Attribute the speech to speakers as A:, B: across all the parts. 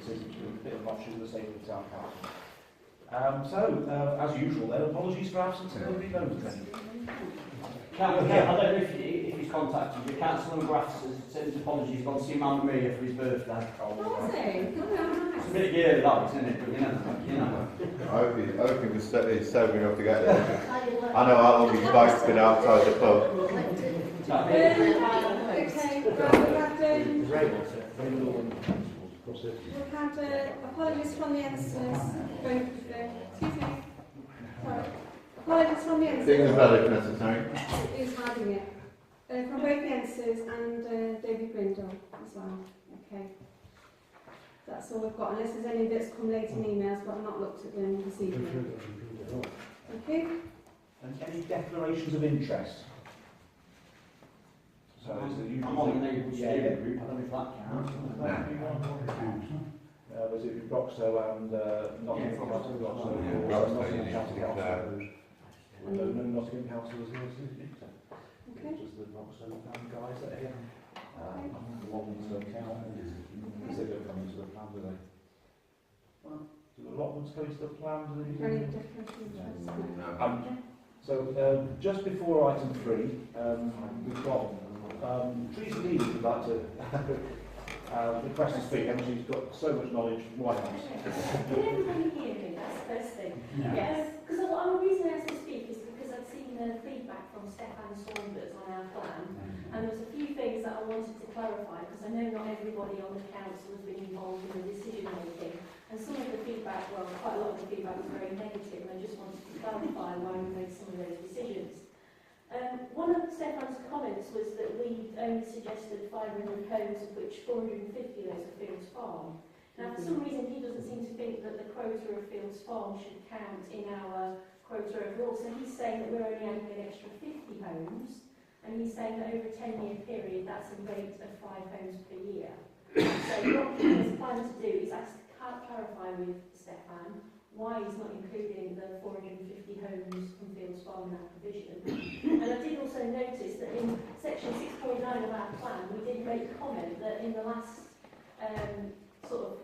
A: a bit of an offshoot of the Stapleford Town Council. As usual then, apologies for absence and nobody knows anything.
B: I don't know if he's contacted you. Councillor Graffs has sent apologies. He's gone to see Mamma Mia for his birthday.
C: Oh, was he?
B: It's a bit geary, that, isn't it? But, you know.
D: I hope he's sober enough to get there. I know how long his bike's been outside the pub.
C: Okay, we've had apologies from the Ensigns. Excuse me. Sorry. Apologies from the Ensigns.
D: Things about if necessary.
C: Who's having it? From both the Ensigns and David Grindle as well. Okay. That's all we've got, unless there's any that's come late in emails, but I've not looked at them this evening. Okay.
A: And any declarations of interest? So is the usual
B: I'm on the neighbourhood steering group. I don't know if that counts.
A: Was it Roxo and Nottingham Council? Roxo and Nottingham Council. Nottingham Council was here, isn't it?
C: Okay.
A: Just the Roxo guys that are here. Long-term count. They don't come into the plan, do they? Do the allotments go into the plan?
C: Any declaration of interest?
A: So just before item 3, we've got Teresa Lee would like to request to speak, and she's got so much knowledge from White House.
E: Can everybody hear me? That's the first thing.
B: Yeah.
E: Yes. Because the reason I asked to speak is because I've seen the feedback from Stefan Saunders on our plan, and there was a few things that I wanted to clarify, because I know not everybody on the council has been involved in the decision making, and some of the feedback, well, quite a lot of the feedback was very negative, and I just wanted to clarify why we made some of those decisions. One of Stefan's comments was that we only suggested 500 homes, of which 450 of those are Fields Farm. Now, for some reason, he doesn't seem to think that the quota of Fields Farm should count in our quota overall. So he's saying that we're only adding an extra 50 homes, and he's saying that over a 10-year period, that's a rate of 5 homes per year. So what he's planning to do is clarify with Stefan why he's not including the 450 homes from Fields Farm in that provision. And I did also notice that in section 6.9 of our plan, we did make comment that in the last sort of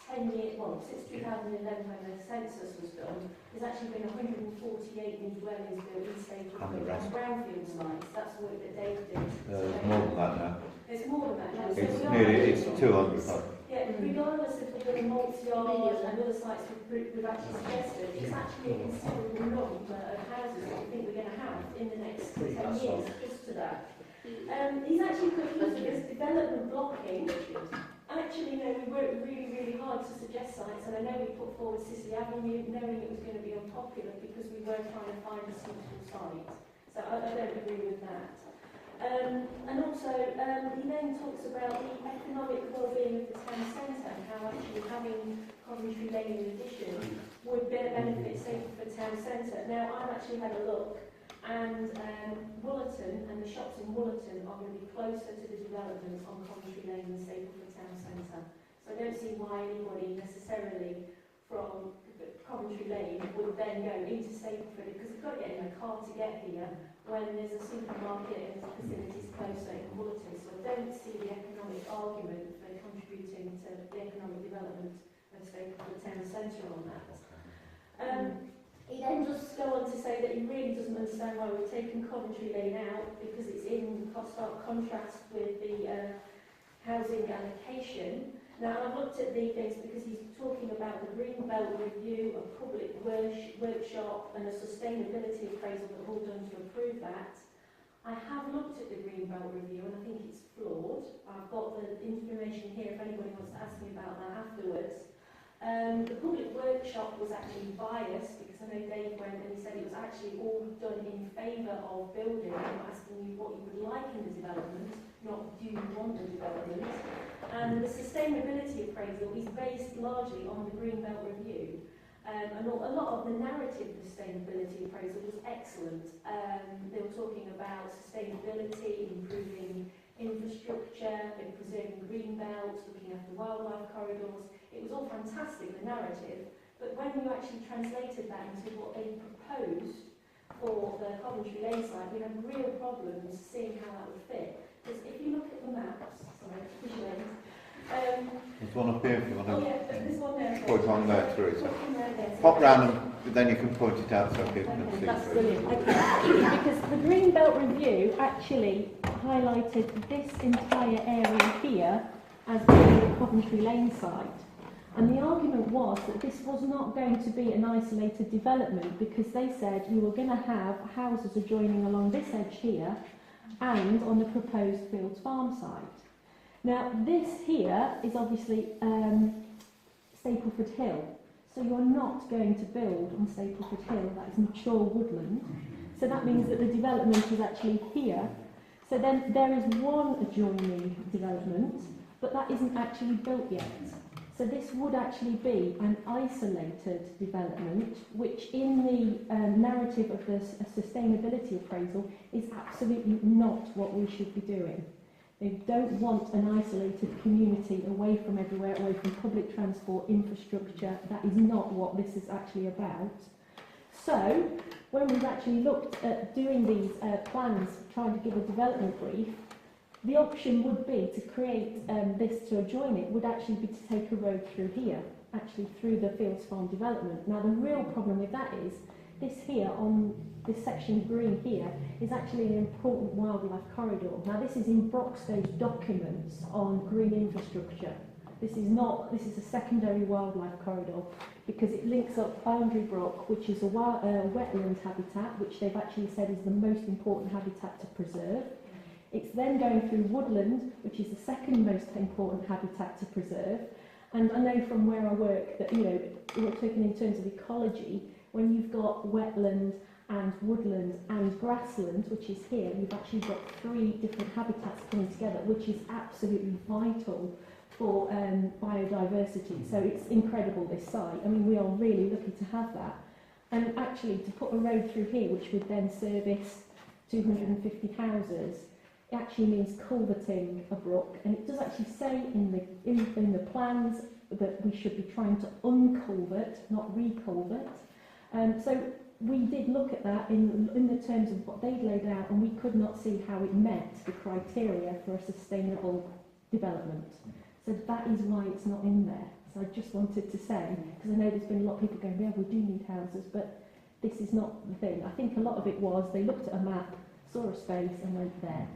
E: 10 years, well, since 2011 when the census was done, there's actually been 148 new dwellings built in Stapleford on brownfield sites. That's the work that Dave did.
D: There's more than that now.
E: There's more than that now.
D: It's 200.
E: Yeah, regardless of the multi-yard and other sites we've actually suggested, it's actually a considerable number of houses that we think we're going to have in the next 10 years, just to that. He's actually put this development blocking. Actually, no, we worked really, really hard to suggest sites, and I know we put forward Cicely Avenue, knowing it was going to be unpopular because we were trying to find a suitable site. So I don't agree with that. And also, he then talks about the economic well-being of the town centre, and how actually having Coventry Lane in addition would benefit Stapleford Town Centre. Now, I've actually had a look, and Woolerton and the shops in Woolerton are going to be closer to the development on Coventry Lane than Stapleford Town Centre. So I don't see why anybody necessarily from Coventry Lane would then go into Stapleford, because they've got to get in a car to get here when there's a supermarket and facilities closer in Woolerton. So I don't see the economic argument for contributing to the economic development of Stapleford Town Centre on that. He then does go on to say that he really doesn't understand why we've taken Coventry Lane out, because it's in stark contrast with the housing allocation. Now, I've looked at the things because he's talking about the Green Belt Review, a public workshop and a sustainability appraisal that are all done to approve that. I have looked at the Green Belt Review and I think it's flawed. I've got the information here if anybody wants to ask me about that afterwards. The public workshop was actually biased because I know Dave went and he said it was actually all done in favour of building. I'm asking you what you would like in the development, not do you want the development. And the sustainability appraisal is based largely on the Green Belt Review. And a lot of the narrative of the sustainability appraisal was excellent. They were talking about sustainability, improving infrastructure, preserving green belts, looking after wildlife corridors. It was all fantastic, the narrative, but when you actually translated that into what they proposed for the Coventry Lane site, we had real problems seeing how that would fit. Because if you look at the maps, sorry, visually,
D: There's one up here if you want
E: Oh
D: to
E: yeah, there's one there.
D: put it on there, Teresa.
E: Put one there.
D: Pop round and then you can point it out so people can see
E: That's
D: through.
E: brilliant. Okay, because the Green Belt Review actually highlighted this entire area here as being the Coventry Lane site. And the argument was that this was not going to be an isolated development because they said you were going to have houses adjoining along this edge here and on the proposed Fields Farm site. Now this here is obviously Stapleford Hill. So you're not going to build on Stapleford Hill, that is mature woodland. So that means that the development is actually here. So then there is one adjoining development, but that isn't actually built yet. So this would actually be an isolated development, which in the narrative of the sustainability appraisal is absolutely not what we should be doing. They don't want an isolated community away from everywhere, away from public transport, infrastructure. That is not what this is actually about. So, when we've actually looked at doing these plans, trying to give a development brief, the option would be to create this to adjoin it, would actually be to take a road through here, actually through the Fields Farm development. Now, the real problem with that is, this here, on this section of green here, is actually an important wildlife corridor. Now this is in Broxto's documents on green infrastructure. This is a secondary wildlife corridor because it links up Boundary Brook, which is a wetland habitat, which they've actually said is the most important habitat to preserve. It's then going through woodland, which is the second most important habitat to preserve. And I know from where I work that, you know, we're talking in terms of ecology, when you've got wetland and woodland and grassland, which is here, you've actually got 3 different habitats coming together, which is absolutely vital for biodiversity. So it's incredible, this site. I mean, we are really lucky to have that. And actually, to put a road through here, which would then service 250 houses, it actually means culverting a brook. And it does actually say in the plans that we should be trying to unculvert, not reculvert. So we did look at that in the terms of what they'd laid out, and we could not see how it met the criteria for a sustainable development. So that is why it's not in there. So I just wanted to say, because I know there's been a lot of people going, yeah, we do need houses, but this is not the thing. I think a lot of it was they looked at a map, saw a space and went there.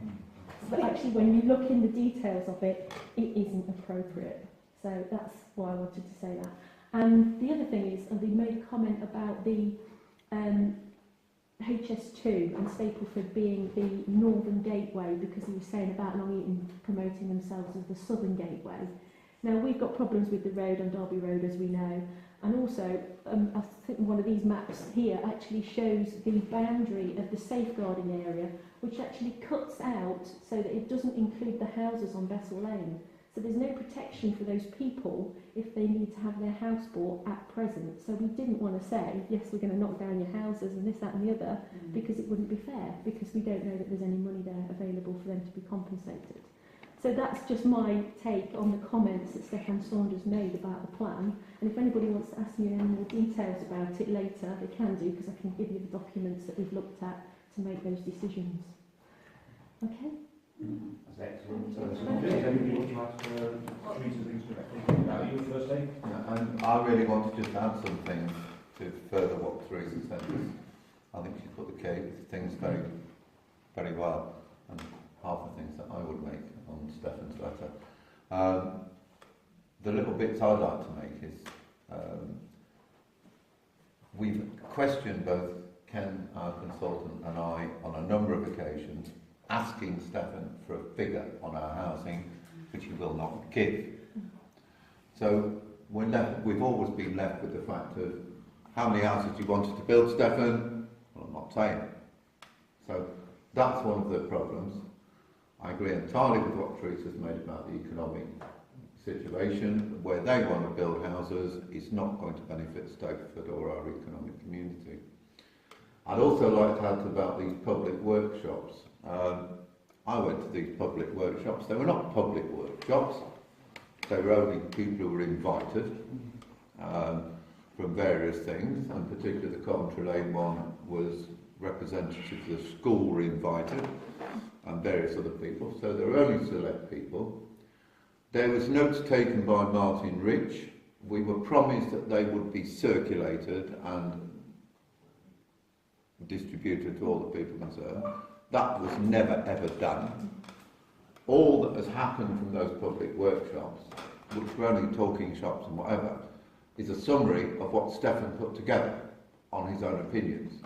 E: But actually when you look in the details of it, it isn't appropriate. So that's why I wanted to say that. And the other thing is, they made a comment about the HS2 and Stapleford being the northern gateway, because he was saying about Long Eaton promoting themselves as the southern gateway. Now we've got problems with the road on Derby Road, as we know, and also I think one of these maps here actually shows the boundary of the safeguarding area, which actually cuts out so that it doesn't include the houses on Bessel Lane. So there's no protection for those people if they need to have their house bought at present. So we didn't want to say, yes, we're going to knock down your houses and this, that and the other, because it wouldn't be fair, because we don't know that there's any money there available for them to be compensated. So that's just my take on the comments that Stefan Saunders made about the plan. And if anybody wants to ask me any more details about it later, they can do, because I can give you the documents that we've looked at to make those decisions. Okay?
A: That's excellent. So, anybody want to ask Teresa things directly about you first, Dave?
D: Yeah, and I really want to just add some things to further what Teresa said. I think she put the things very, very well, and half the things that I would make on Stefan's letter. The little bits I'd like to make is we've questioned both Ken, our consultant, and I on a number of occasions, asking Stefan for a figure on our housing, which he will not give. So we've always been left with the fact of how many houses you wanted to build, Stefan? Well, I'm not saying. So that's one of the problems. I agree entirely with what Teresa's made about the economic situation. Where they want to build houses, it's not going to benefit Stapleford or our economic community. I'd also like to add about these public workshops. I went to these public workshops. They were not public workshops. They were only people who were invited from various things, and particularly the Coventry Lane one was representatives of the school were invited, and various other people. So there were only select people. There was notes taken by Martin Rich. We were promised that they would be circulated and distributed to all the people concerned. That was never ever done. All that has happened from those public workshops, which were only talking shops and whatever, is a summary of what Stefan put together on his own opinions.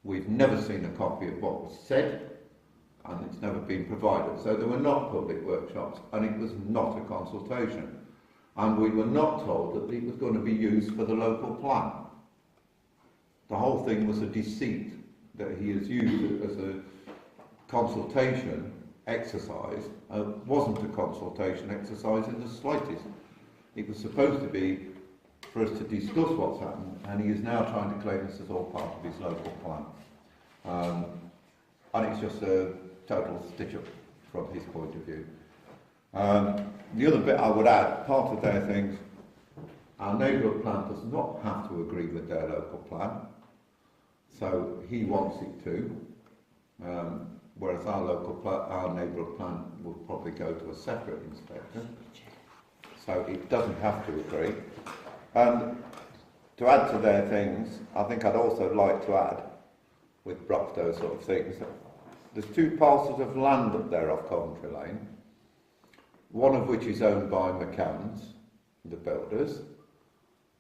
D: We've never seen a copy of what was said, and it's never been provided. So there were not public workshops, and it was not a consultation. And we were not told that it was going to be used for the local plan. The whole thing was a deceit that he has used it as a consultation exercise. Wasn't a consultation exercise in the slightest. It was supposed to be for us to discuss what's happened, and he is now trying to claim this as all part of his local plan. And it's just a total stitch-up from his point of view. The other bit I would add, part of their things, our neighbourhood plan does not have to agree with their local plan, so he wants it to, whereas our neighbourhood plan will probably go to a separate inspector, so it doesn't have to agree. And to add to their things, I think I'd also like to add, with Broxtowe sort of things, there's 2 parcels of land up there off Coventry Lane, one of which is owned by McCann's, the builders,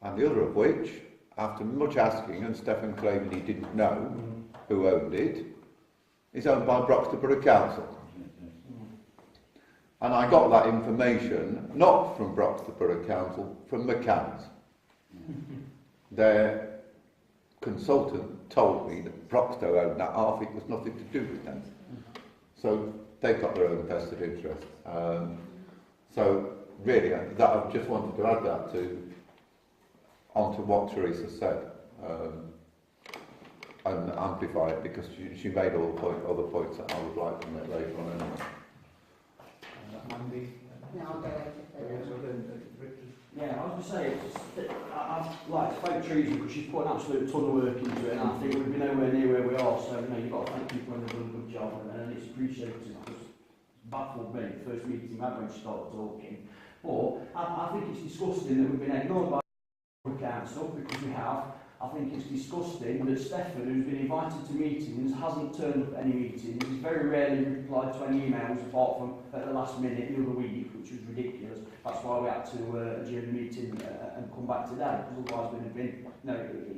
D: and the other of which, after much asking, and Stefan claiming he didn't know who owned it, is owned by Broxtowe Borough Council. And I got that information, not from Broxtowe Borough Council, from McCann's. Their consultant told me that Broxtowe owned that half, it was nothing to do with them. So they've got their own vested interest. So really, I just wanted to add that onto what Teresa said, and amplify it, because she made all the other points that I would like to make later on anyway.
A: Mandy?
C: No, I'll go over.
B: Yeah, I was going to say, I've like spoke to Teresa because she's put an absolute ton of work into it, and I think we've been nowhere near where we are, so you've got to thank people when they've done a good job, and it's appreciated, because it baffled me, the first meeting we had when she started talking. But I think it's disgusting that we've been ignored by the council, because we have. I think it's disgusting that Stefan, who's been invited to meetings, hasn't turned up at any meetings. He's very rarely replied to any emails, apart from at the last minute the other week, which was ridiculous. That's why we had to adjourn the meeting and come back today, because otherwise we'd have been,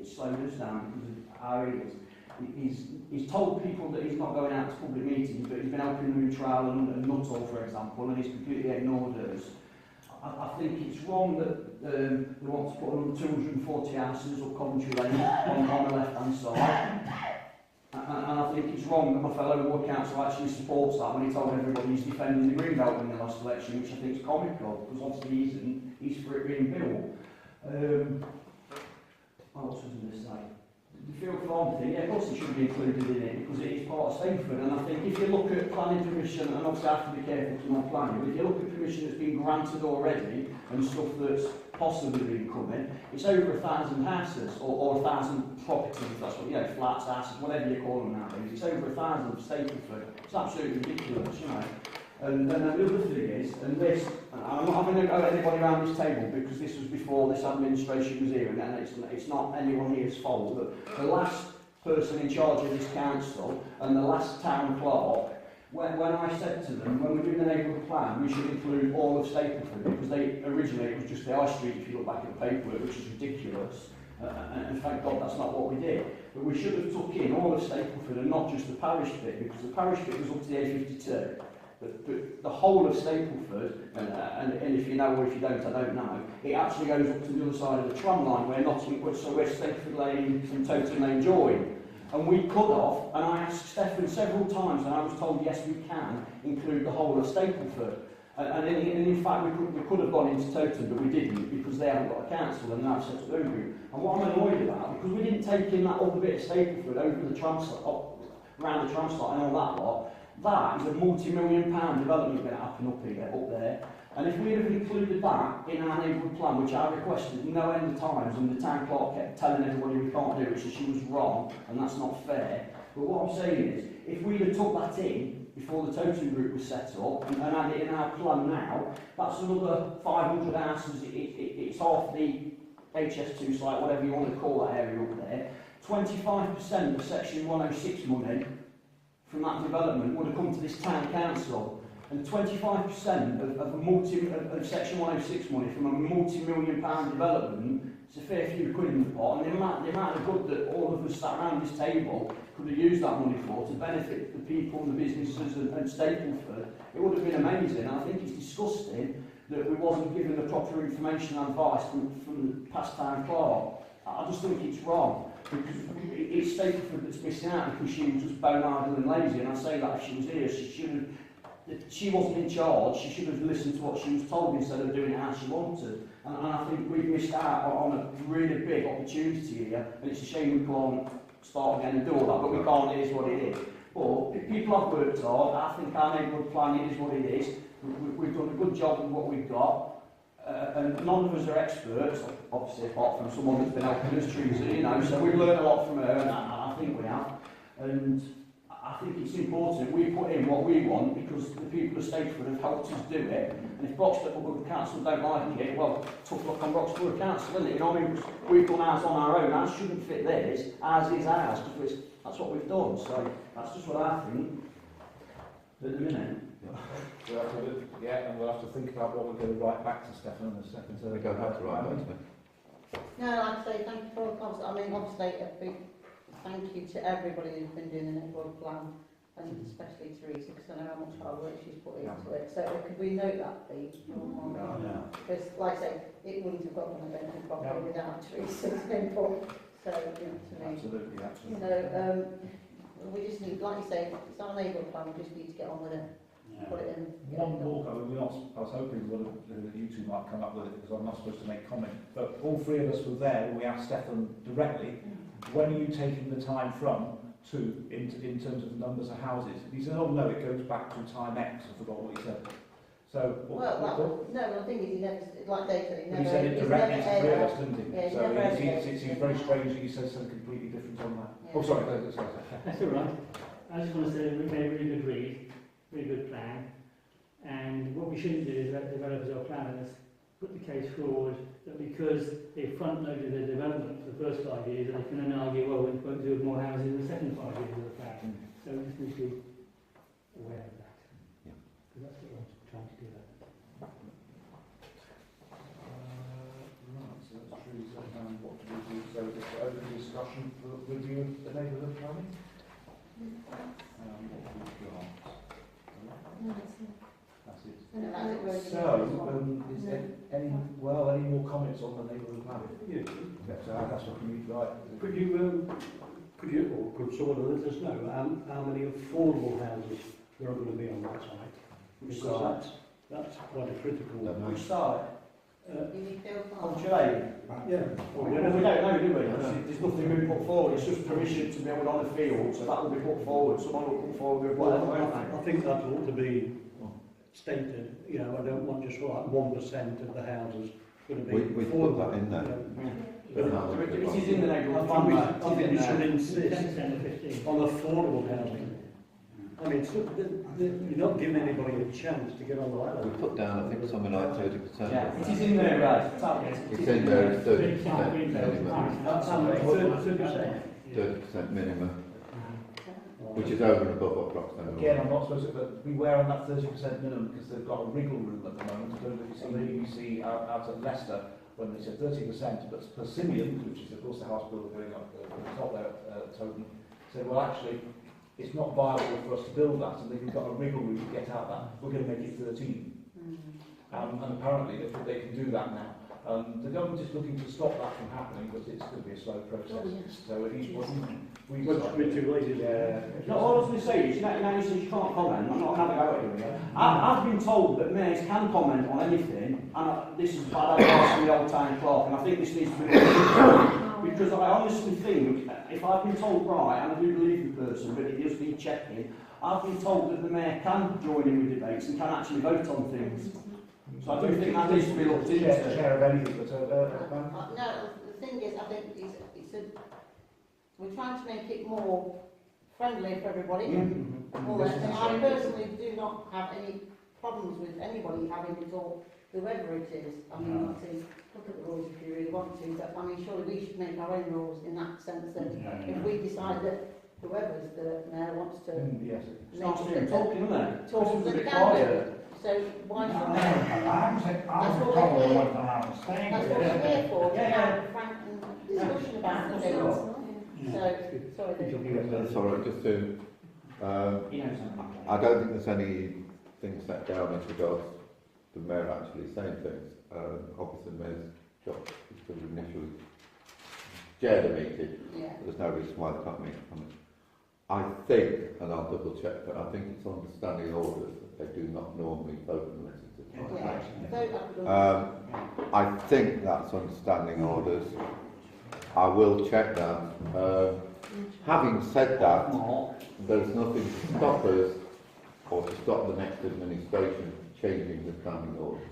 B: it's slowed us down because of how he is. He's told people that he's not going out to public meetings, but he's been helping them in Trowell and Nuttall, for example, and he's completely ignored us. I think it's wrong that they want to put another 240 houses up Coventry Lane on the left-hand side. And I think it's wrong that my fellow ward council actually supports that when he told everybody he's defending the Greenbelt in the last election, which I think is comical, because obviously he isn't, he's for it being built. What else was I going to say? The field farm thing, yeah, of course it should be included in it, because it is part of Stapleford, and I think if you look at planning permission, and obviously I have to be careful to not planning, but if you look at permission that's been granted already, and stuff that's possibly been coming, it's over 1,000 houses, or 1,000 properties, if that's what, flats, houses, whatever you call them nowadays, it's over 1,000 for Stapleford. It's absolutely ridiculous, And then the other thing is, and this, and I'm not having to go at anybody around this table because this was before this administration was here, and it's not anyone here's fault, but the last person in charge of this council and the last town clerk, when I said to them, when we're doing the neighbourhood plan, we should include all of Stapleford, because originally it was just the High Street, if you look back at the paperwork, which is ridiculous, and thank God that's not what we did. But we should have took in all of Stapleford and not just the parish bit, because the parish bit was up to the A52. But the whole of Stapleford, and if you know or if you don't, I don't know, it actually goes up to the other side of the tram line where Stapleford Lane and Totem Lane join. And we could have, and I asked Stefan several times, and I was told yes we can include the whole of Stapleford. And in fact we could have gone into Totem, but we didn't, because they haven't got a council and now set up their own group. And what I'm annoyed about, because we didn't take in that other bit of Stapleford over the tram slot, around the tram slot and all that lot, that is a multi-million-pound development going to happen up there. And if we had included that in our neighbourhood plan, which I requested no end of times, and the town clerk kept telling everybody we can't do it, so she was wrong, and that's not fair. But what I'm saying is, if we'd have took that in, before the totem group was set up, and had it in our plan now, that's another 500 houses. It's off the HS2 site, whatever you want to call that area up there. 25% of Section 106 money from that development would have come to this town council, and 25% of Section 106 money from a multi-million-pound development, it's a fair few quid in the pot, and the amount of good that all of us sat around this table could have used that money for to benefit the people and the businesses and Stapleford, it would have been amazing. And I think it's disgusting that we wasn't given the proper information and advice from the past town clerk. I just think it's wrong, because it's Stapleford that's missing out because she was just bone-idle and lazy, and I say that if she was here, she wasn't in charge, she should have listened to what she was told instead of doing it how she wanted. And I think we've missed out on a really big opportunity here, and it's a shame we can't start again and do all that, but we can't, it is what it is. But people have worked hard. I think our neighbourhood plan, it is what it is. We've done a good job with what we've got, and none of us are experts, obviously apart from someone that's been helping us, Teresa, you know, so we've learned a lot from her, and I think we have. And I think it's important we put in what we want, because the people of Stapleford have helped us do it, and if Stapleford Council don't like it, well, tough luck on Stapleford Council, isn't it? You know, I mean, we've done ours on our own, ours shouldn't fit theirs, ours is ours, because that's what we've done, so that's just what I think at the minute.
A: Yeah, and we'll have to think about what we're going to write back to Stefan in a second. So
D: We don't have to write back to them.
F: No, I'd say thank you for all the comments. I mean, obviously, a big thank you to everybody who's been doing the neighbourhood plan, and especially Teresa, because I know how much hard work she's put into it. So could we note that, please? Because, like I say, it wouldn't have got done event properly without Teresa's input. So, you know, to me,
A: absolutely.
F: you know, we just need, like you say, it's our neighbourhood plan, we just need to get on with it. Put it in.
A: One more comment. I was hoping one of you two might come up with it, because I'm not supposed to make comment. But all three of us were there when we asked Stefan directly, when are you taking the time from to in terms of the numbers of houses? And he said, oh no, it goes back to time X. I forgot what he said. So
F: the thing is, he never, like Dave said, he never.
A: He said it directly to three of us, didn't he?
F: Yeah,
A: so it seems very strange that he says something completely different on that.
F: Yeah.
A: Oh, sorry.
G: That's all right. I just want to say we made a really good read, really good plan, and what we shouldn't do is let developers or planners put the case forward that because they front-loaded their development for the first 5 years, they can then argue, well, we won't build more houses in the second 5 years of the plan. So we just need to be aware of that. Because that's what we're trying to do.
A: Right, so that's Teresa, and what do we do? So it's open discussion for review of the neighbourhood planning. What have we got? That's it. So, is there any more comments on the neighbourhood plan? So that's what we need, right?
H: Could someone let us know how many affordable houses there are going to be on that site? Because that's quite a critical one.
B: Which side? On July?
H: Yeah.
B: Well, we don't know, do we? There's nothing being put forward, it's just permission to build on the field, so that will be put forward, someone will come forward with whatever, won't they?
H: I think that ought to be stated. You know, I don't want just like 1% of the houses going to be
D: We put that in there.
B: It is in the neighbourhood plan.
H: I think we should insist
G: 10% or 15.
H: on affordable housing. I mean, you're not giving anybody a chance to get on the ladder.
D: We put down, I think, something like 30%.
B: Yeah, it is in there, right?
D: It's in there, it's 30% minimum.
H: That's how much? 30%.
D: 30% minimum, which is over and above what Broxton.
A: Again, I'm not supposed to, but beware on that 30% minimum, because they've got a wriggle room at the moment. I don't know if you've seen the BBC out at Leicester, when they said 30%, but Persimmon, which is of course the house builder going up at the top there at Towton, said, well actually, it's not viable for us to build that, and they've got a wriggle room to get out that. We're going to make it 13. And apparently they can do that now. The government is looking to stop that from happening, but it's going to be a slow process. So at least we've
H: too late.
B: No, all I was going to say is, you know, you said you can't comment, I'm not having a go at you here. I've been told that mayors can comment on anything, and this is bad advice from the old town clerk, and I think this needs to be because I honestly think, if I've been told right, and I do believe the person, but it just needs checking, I've been told that the mayor can join in with debates and can actually vote on things. So I do think that needs to be looked into.
A: Chair of anything, but
F: no, the thing is, I think we're trying to make it more friendly for everybody. All that. And I personally do not have any problems with anybody having it all, whoever it is. I mean, obviously, look at the rules if you really want to, but I mean, surely we should make our own rules in that sense that if we decide that whoever's the mayor wants to
A: Yes.
B: Starts doing talking, isn't it?
F: talk,
B: It's a
F: they
B: bit
F: can do.
B: quiet.
F: So why
I: No,
F: should
I: I
F: they?
I: haven't said, I
F: That's
I: haven't
F: what
I: told
F: we're
I: them
F: here.
I: what I'm saying.
F: That's what we're here for, to
B: Yeah, yeah.
F: have a frank discussion about the things. So, sorry, Dave.
D: That's all right, just to,
B: He knows something.
D: I don't think there's anything set down as regards the mayor actually saying things. Obviously, the mayor's job is to initially chair the meeting.
F: Yeah.
D: There's no reason why they can't meet on it. I think, and I'll double check, but I think it's on the standing orders that they do not normally vote unless it's a joint
F: Yeah.
D: motion.
F: Vote up and
D: I think that's on standing orders. I will check that. Having said that, there's nothing to stop us or to stop the next administration changing the standing orders.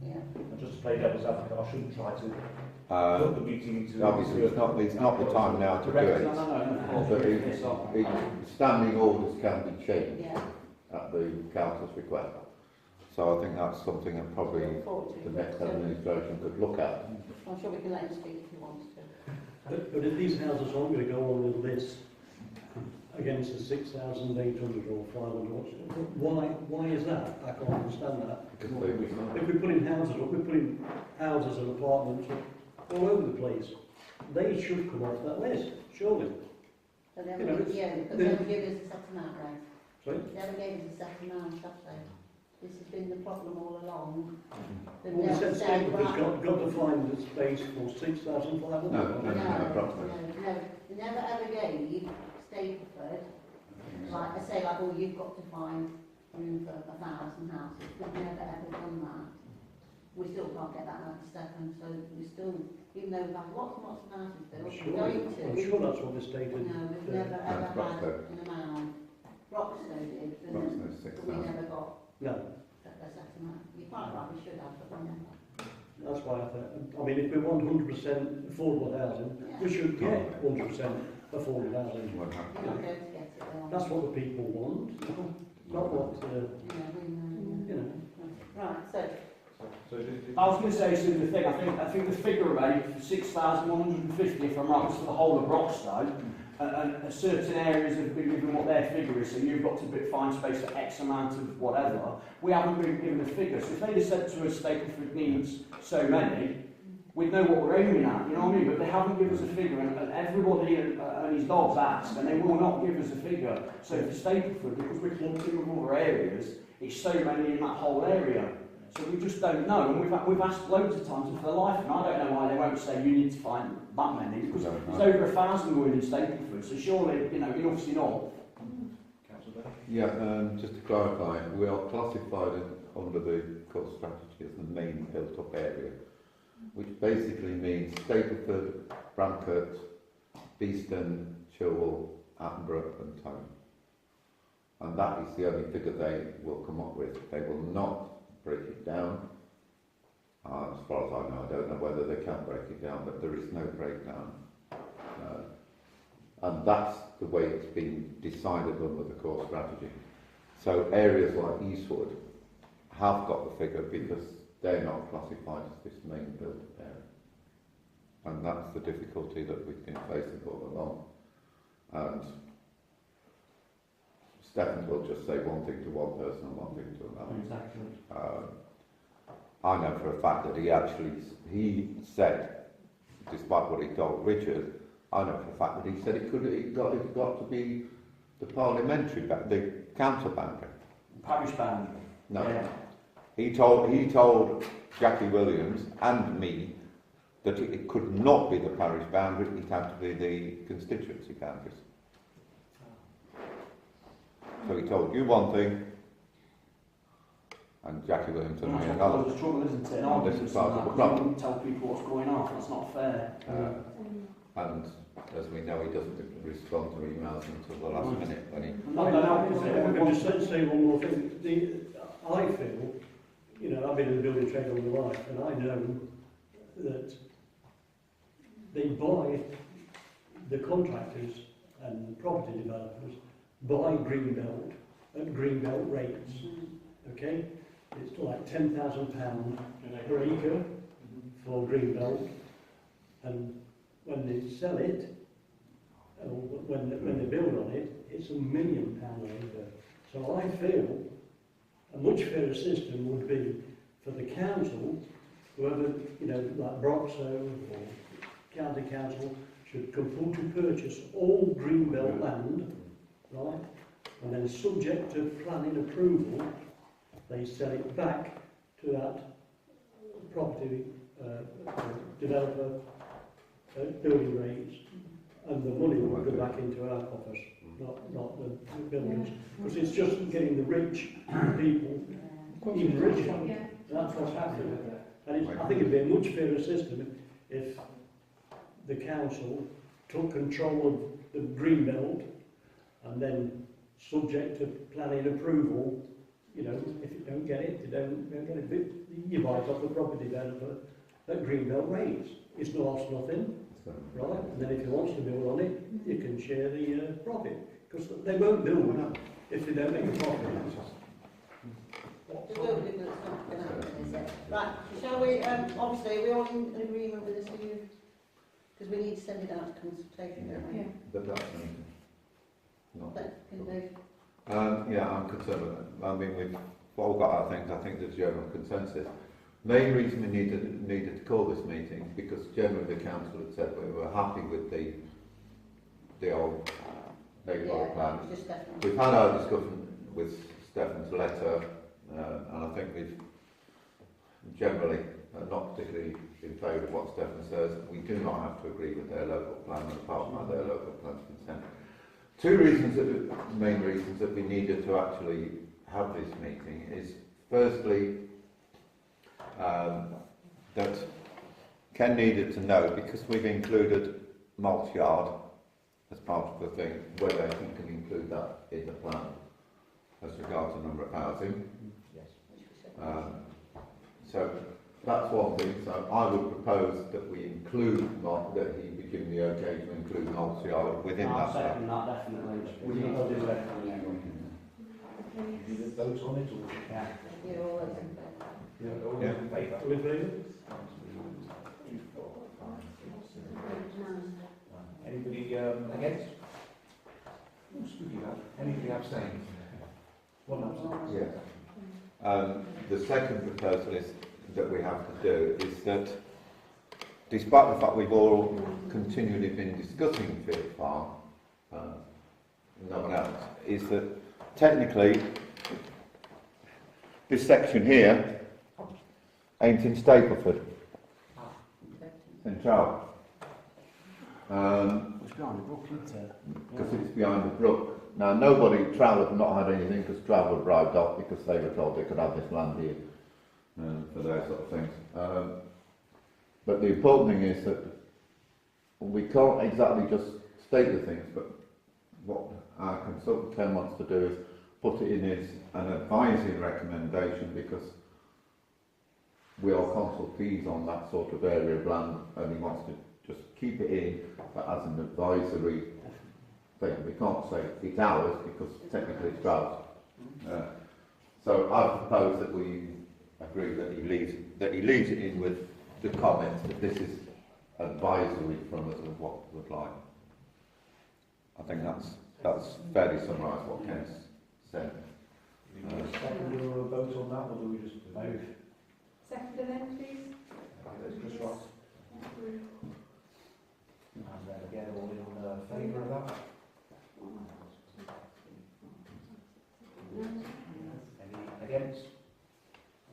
F: yeah.
A: And just to play devil's advocate, I shouldn't try to put the meeting into...
D: Obviously, it's not the time now to do it.
B: No.
D: But standing orders can be changed
F: Yeah.
D: at the council's request. So I think that's something that probably
F: Look forward to
D: the
F: it.
D: next administration could look at.
F: I'm sure we can let him speak if he wants to.
H: But if these houses aren't going to go on the list against the 6,800 or 500, why is that? I can't understand that.
D: Because they,
H: If we're putting houses up, we're putting houses and apartments up all over the place. They should come off that list, surely.
F: But they
H: You know,
F: never, yeah, but they never gave us a set amount, right?
H: Sorry?
F: They never gave us a set amount, have they? This has been the problem all along. They've
H: Well,
F: never
H: the
F: said,
H: Staplefords
F: right,
H: got to find the space for 6,500.
D: No,
F: no, they never ever gave Stapleford, like, I say, like, oh, you've got to find room for 1,000 houses. They've never ever done that. We still can't get that out of Stephen, so we still, even though we've had lots and lots of houses built, we're going to.
H: I'm sure that's what the state
F: No, we've never ever had
D: Roxton.
F: an amount. Roxton did, but
D: Roxton's
F: we
D: 6,000.
F: never got
H: No,
F: a set amount. You're quite right, we should have, but we never.
H: that's why I mean, if we want 100% affordable housing, we should get 100% affordable housing.
F: We're not going to get it there.
H: That's what the people want, not what,
F: Yeah, we know.
H: you know.
F: Right, so,
B: I was going to say something. Thing. I think the figure rate for 6,150, if I'm right, was for the whole of Broxton, and certain areas have been given what their figure is. So you've got to find space for X amount of whatever. We haven't been given a figure. So if they'd have said to us Stapleford needs so many, we'd know what we're aiming at. You know what I mean? But they haven't given us a figure, and everybody and his dogs asked, and they will not give us a figure. So for Stapleford, because we're clumping with other areas, it's so many in that whole area. So we just don't know, and we've asked loads of times, and for the life of me, I don't know why they won't say you need to find that many, because there's over 1,000 going in Stapleford, so surely, you know, enough's enough.
A: Councillor Day?
D: Yeah, just to clarify, we are classified under the core strategy as the main built-up area, which basically means Stapleford, Bramcote, Beeston, Chilwell, Attenborough and Tone. And that is the only figure they will come up with. They will not break it down. As far as I know, I don't know whether they can break it down, but there is no breakdown. And that's the way it's been decided under the core strategy. So areas like Eastwood have got the figure because they're not classified as this main built area. And that's the difficulty that we've been facing all along. And Stephen will just say one thing to one person and one thing to another.
B: Exactly.
D: I know for a fact that he said, despite what he told Richard, I know for a fact that he said it got to be the parliamentary, the council boundary.
B: Parish boundary.
D: No.
B: Yeah.
D: He told Jackie Williams and me that it could not be the parish boundary, it had to be the constituency boundaries. So he told you one thing, and Jackie Williams and me another.
B: That's the trouble, isn't it?
D: And this is part of the problem.
B: Tell people what's going on. That's not fair.
D: And as we know, he doesn't respond to emails until the last minute when he...
B: Not that help, is it?
H: I'm going to say one more thing. I feel, you know, I've been in the building trade all my life, and I know that they buy the contractors and property developers buy Greenbelt at Greenbelt rates. Okay? It's like £10,000 per acre for Greenbelt, and when they sell it, or when they build on it, it's £1 million an acre. So I feel a much fairer system would be for the council, whoever, you know, like Broxo or County Council, should compel to purchase all Greenbelt land, right? And then subject to planning approval, they sell it back to that property developer at building rates, and the money will go back into our coffers, not the buildings. Because it's just getting the rich people even richer.
C: Yeah.
H: That's what's happening. And I think it'd be a much fairer system if the council took control of the Greenbelt and then, subject to planning approval, you know, if you don't get it, you don't get it, you buy it off the property developer at Greenbelt rates. It's no lost nothing, right? And then if he wants to build on it, you can share the profit. Because they won't build if they don't make a profit.
F: It will be, but it's not going to happen, is it? Right, shall we, obviously, are we all in agreement with this view? Because we need to send it out to consultation, don't we?
C: Yeah.
D: But that's not.
F: That can do.
D: Yeah, I'm concerned with that. I mean, we've all got our things. I think there's general consensus. Main reason we needed to call this meeting because generally the council had said we were happy with the old neighbourhood plan.
F: Just
D: We've had our discussion with Stefan's letter, and I think we've generally not particularly in favour of what Stefan says. We do not have to agree with their local plan apart from their local plan's consent. Two reasons, main reasons that we needed to actually have this meeting is firstly that Ken needed to know, because we've included multi-yard as part of the thing, whether he can include that in the plan as regards the number of housing.
A: Yes.
D: So that's one thing. So I would propose that we include, that he be given the okay to include multi-yard within that plan.
B: Second that, definitely. We need to do that.
A: You need a vote on it, or
B: Yeah.
F: You're all those in favour?
A: all those in favour?
H: Are we agreed?
A: Anybody against? Oh, spooky that. Anybody abstain? One abstain.
D: Yeah. The second proposal is that we have to do is that, despite the fact we've all continually been discussing Field Farm, no one else, is that technically this section here ain't in Stapleford, in Trout.
B: It's behind the brook, isn't it?
D: Because it's behind the brook. Now, nobody, Trout have not had anything because Trout were bribed off because they were told they could have this land here for those sort of things. But the important thing is that we can't exactly just state the things, but what our consultant Ken wants to do is put it in as an advisory recommendation, because we are consultees on that sort of area of land, and he wants to just keep it in, but as an advisory thing. We can't say it's ours because technically it's drought. So I propose that we agree that he leaves it in with the comments that this is advisory from us of what we'd like. I think that's fairly summarised what Ken's said.
A: Do we second or a vote on that, or do we just vote?
C: Second then, please.
A: That's Chris Ross. And then again, all in favour of that? Any against?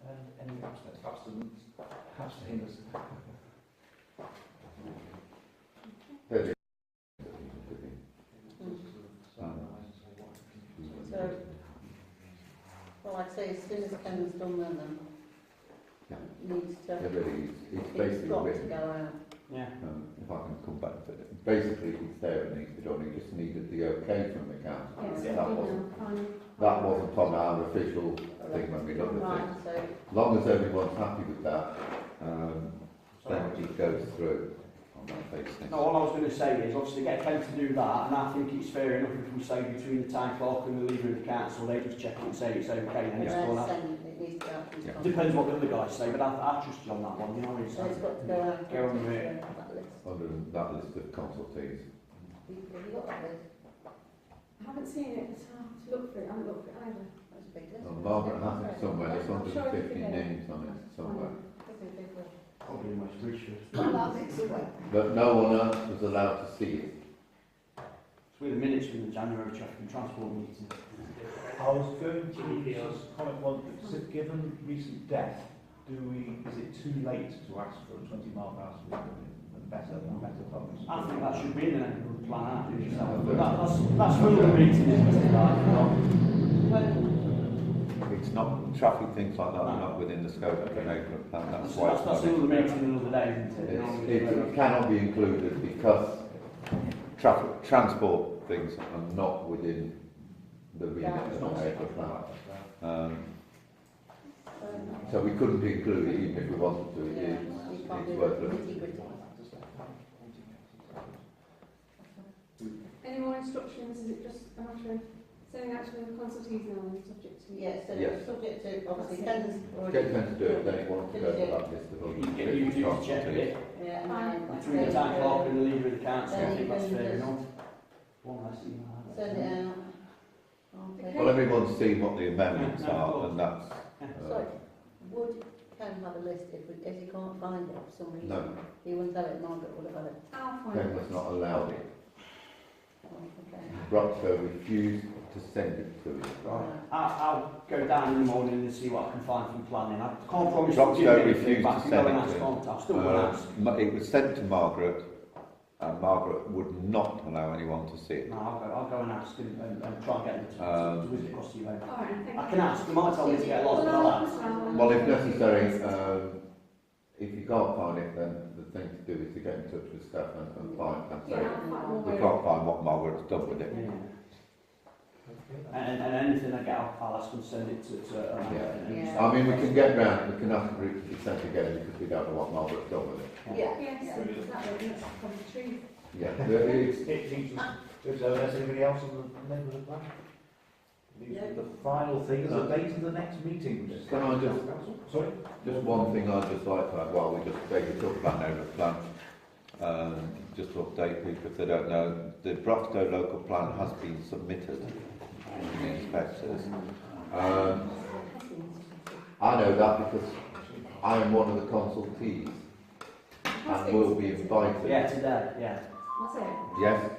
A: And any abstentions?
F: So, well, I'd say as soon as Ken's done then needs to,
D: It's
F: it's
D: basically
F: got to
D: written.
F: go out.
B: Yeah.
D: If I can come back to it. Basically, it's there, it needs to be done. He just needed the okay from the council.
C: Yes,
D: That wasn't on our official thing when we looked at
F: Right,
D: it.
F: so,
D: As long as everyone's happy with that, then it goes through on that basis.
B: No, all I was going to say is obviously get Ken to do that, and I think it's fair enough if we say between the town clerk and the leader of the council, they just check it and say it's okay, and it's gone out.
D: Yeah.
B: Depends what the other guys say, but I trust you on that one, you know what I
F: So it's
B: mean?
F: got to go out.
B: Go on with it.
F: That list.
D: Under that list of consultees.
F: Have you got that list?
C: I haven't seen it, so I'll have to look for it. I haven't looked for it either.
F: That's a big list.
D: Well, Margaret has it somewhere, there's
C: I'm sure
D: 150
C: we can get it.
D: names on it somewhere.
F: That's a big list.
B: Probably in West Bridgeford.
F: Well, that's it somewhere.
D: But no one else was allowed to see it.
B: It's with the minutes from the January traffic and transport meeting.
A: I was going to just comment one, given recent death, is it too late to ask for a 20-mile-per-hour speed limit and better funds?
B: I think that should be in the neighbourhood plan, I do yourself. But that's for the meeting, isn't it?
D: It's not, traffic things like that are not within the scope of the neighbourhood plan, that's why it's
B: That's
D: not
B: another
D: included.
B: meeting another day, isn't it? You know,
D: It cannot be included because transport things are not within the remit of the neighbourhood plan. So we couldn't include it even if we wanted to. It's worth looking.
C: Any more instructions? Is it just a matter of sending out to the consultees now and subject to?
F: Yes, so
D: Yes.
F: subject to, obviously, Ken's already...
D: Get them to do it, then it won't go to that list of
B: you get you to check it
F: Yeah,
B: between the town clerk and the leader of the council. I
F: Then
B: think
F: you
B: that's
F: can
B: fair
F: just-
B: enough. One less email.
F: send it out. Okay.
D: Well, everyone's seen what the amendments are, and that's...
F: Sorry, would Ken have a list if he can't find it for some reason?
D: No,
F: He wouldn't have it, Margaret would have had it.
C: I'll find
D: Ken
C: it.
D: was not allowed it.
F: Oh, okay.
D: Broxbow refused to send it to him.
B: Right. I'll go down in the morning and see what I can find from planning. I can't promise
D: Broxbow
B: to give you
D: refused
B: anything, but I
D: to
B: can
D: send
B: go and
D: it
B: ask,
D: to him.
B: can't I? I'll still go and ask.
D: It was sent to Margaret, and Margaret would not allow anyone to see it.
B: No, I'll go and ask and try and get them to whiz it across to you later.
C: All right, thank
B: I
C: you.
B: can ask, they might tell me to get lost, but I'll ask.
D: Well, if necessary, if you can't find it, then the thing to do is to get in touch with staff and find and say,
C: Yeah, I'll find more
D: we
C: ways.
D: can't find what Margaret's done with it.
B: Yeah. And anything I get, I'll ask them to send it to
F: Yeah.
D: I mean, we can get round, we can ask the group to be sent again because we don't know what Margaret's done with it.
F: Yeah.
C: Yes,
F: Yeah.
C: exactly. That's probably the truth.
D: Yeah,
A: It seems to so there's anybody else on the neighbourhood plan? The final thing is the date of the next meeting. Which is
D: Can I just-
A: Sorry?
D: just one thing I'd just like to add while we just vaguely talk about neighbourhood plan, just to update people if they don't know, the Broxbow local plan has been submitted to the inspectors. I know that because I am one of the consultees and will be invited.
B: Yeah, today, yeah.
C: What's it?
D: Yes,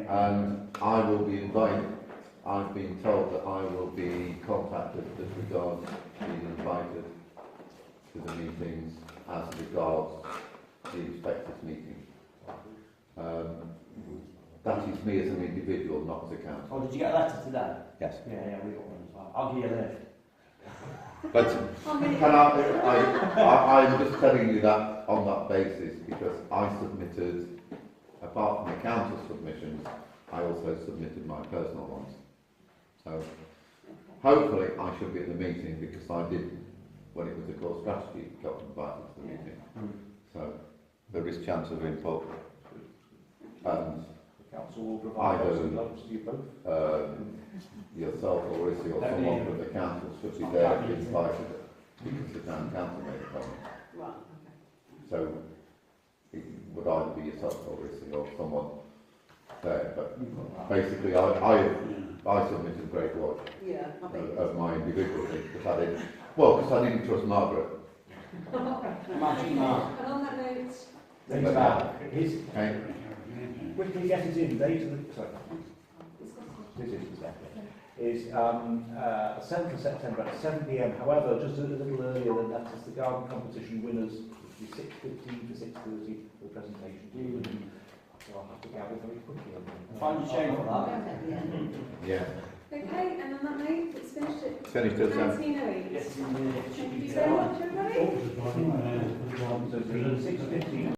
D: and I will be invited. I've been told that I will be contacted as regards being invited to the meetings as regards the inspectors' meeting. That is me as an individual, not as a council.
B: Oh, did you get a letter today?
D: Yes.
B: Yeah, we got one as well. I'll give you a lift.
D: But I'm just telling you that on that basis because I submitted, apart from the council submissions, I also submitted my personal ones. So hopefully I should be at the meeting because I did, when it was a core strategy, got invited to the meeting. So there is chance of input. And
A: The council will provide those notes to you both.
D: yourself or Issy or someone from the council should be there invited because the town council made a comment.
F: Right,
D: So it would either be yourself or Issy or someone there. But basically I submitted Great Watch
F: okay. Yeah, I think
D: of my individual thing because I didn't trust Margaret.
B: Imagine that.
C: And on that note,
A: Think about his,
D: Okay?
A: quickly get it in, date of the, sorry, this is the second, is 7th of September at 7 p.m. However, just a little earlier than that, is the garden competition winners, which will be 6:15 to 6:30 for the presentation. So I'll have to gather very quickly.
B: Find a chain for that.
F: yeah.
D: Yeah.
C: okay, and on that note, it's finished at
D: Finished at 7.
C: 1908.
B: Yes, in the
C: Thank you very much, everybody.
A: So 6:15